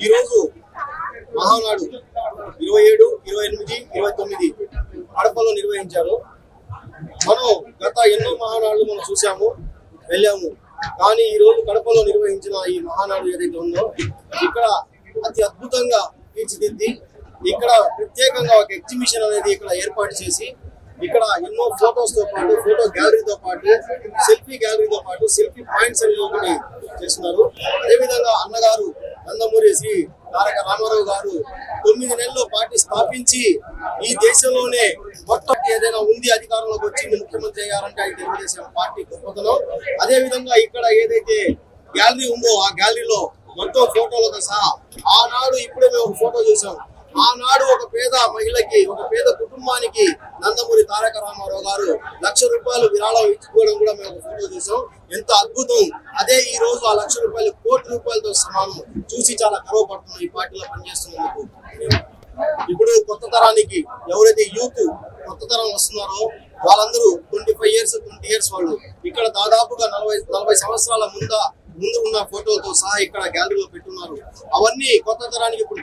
ఈ రోజు మహానాడు 27, 28, 29 కడపలో నిర్వహించారు. మనం గత ఎన్నో మహానాడులు మనం చూసాము, వెళ్ళాము. కానీ ఈ రోజు కడపలో నిర్వహించిన ఈ మహానాడు ఏదైతే ఉందో ఇక్కడ అతి అద్భుతంగా తీర్చిదిద్ది ఇక్కడ ప్రత్యేకంగా ఒక ఎగ్జిబిషన్ అనేది ఇక్కడ ఏర్పాటు చేసి ఇక్కడ ఎన్నో ఫోటోస్ తో పాటు ఫోటో గ్యాలరీతో పాటు సెల్ఫీ గ్యాలరీతో పాటు సెల్ఫీ పాయింట్స్ అనేది ఒకటి చేస్తున్నారు. అదేవిధంగా అన్నగారు నందమూరి శ్రీ తారక రామారావు గారు 9 నెలల్లో పార్టీ స్థాపించి ఈ దేశంలోనే మొత్తం ఏదైనా ఉంది అధికారంలోకి వచ్చింది ముఖ్యమంత్రి అయ్యారంటే అది తెలుగుదేశం పార్టీ గొప్పతనం. అదేవిధంగా ఇక్కడ ఏదైతే గ్యాలరీ ఉందో ఆ గ్యాలరీలో మొత్తం ఫోటోలతో సహా ఆనాడు ఇప్పుడే మేము ఒక ఫోటో చూసాం. ఆనాడు ఒక పేద మహిళకి ఒక పేద కుటుంబానికి నందమూరి తారక రామారావు గారు ₹1,00,000 విరాళం ఇచ్చుకోవడం కూడా మేము ఫోటో చూసాం. ఎంత అద్భుతం! అదే ఈ రోజు ఆ ₹1,00,000 కోటి రూపాయలతో సమానం. చూసి చాలా గర్వపడుతున్నాం ఈ పార్టీలో పనిచేస్తున్నందుకు. ఇప్పుడు కొత్త తరానికి ఎవరైతే యూత్ కొత్త తరం వస్తున్నారో వాళ్ళందరూ 25 years 20 years వాళ్ళు ఇక్కడ దాదాపుగా 40 సంవత్సరాల ముందు ఉన్న ఫోటోలతో సహా ఇక్కడ గ్యాలరీలో పెట్టున్నారు. అవన్నీ కొత్త తరానికి ఇప్పుడు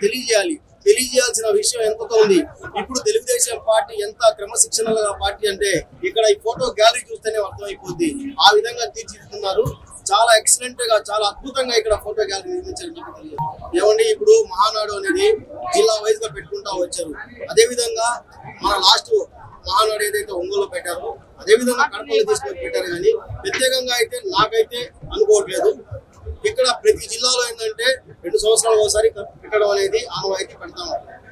తెలియజేయాల్సిన విషయం ఎంతతో ఉంది. ఇప్పుడు తెలుగుదేశం పార్టీ ఎంత క్రమశిక్షణ పార్టీ అంటే ఇక్కడ ఈ ఫోటో గ్యాలరీ చూస్తేనే అర్థమైపోద్ది. ఆ విధంగా తీర్చిదిద్దుతున్నారు. చాలా ఎక్సలెంట్ గా చాలా అద్భుతంగా ఇక్కడ ఫోటో గ్యాలరీ నిర్మించారని చెప్పి ఏమండి. ఇప్పుడు మహానాడు అనేది జిల్లా వైజ్ గా పెట్టుకుంటా వచ్చారు. అదే విధంగా మన లాస్ట్ మహానాడు ఏదైతే ఒంగోలు పెట్టారో అదే విధంగా కడపలో తీసుకొని పెట్టారు. కానీ ప్రత్యేకంగా అయితే నాకైతే అనుకోవట్లేదు. ఇక్కడ ప్రతి జిల్లాలో ఏంటంటే 2 సంవత్సరాలు ఒకసారి పెట్టడం అనేది ఆనవాయితీ పెడతాము.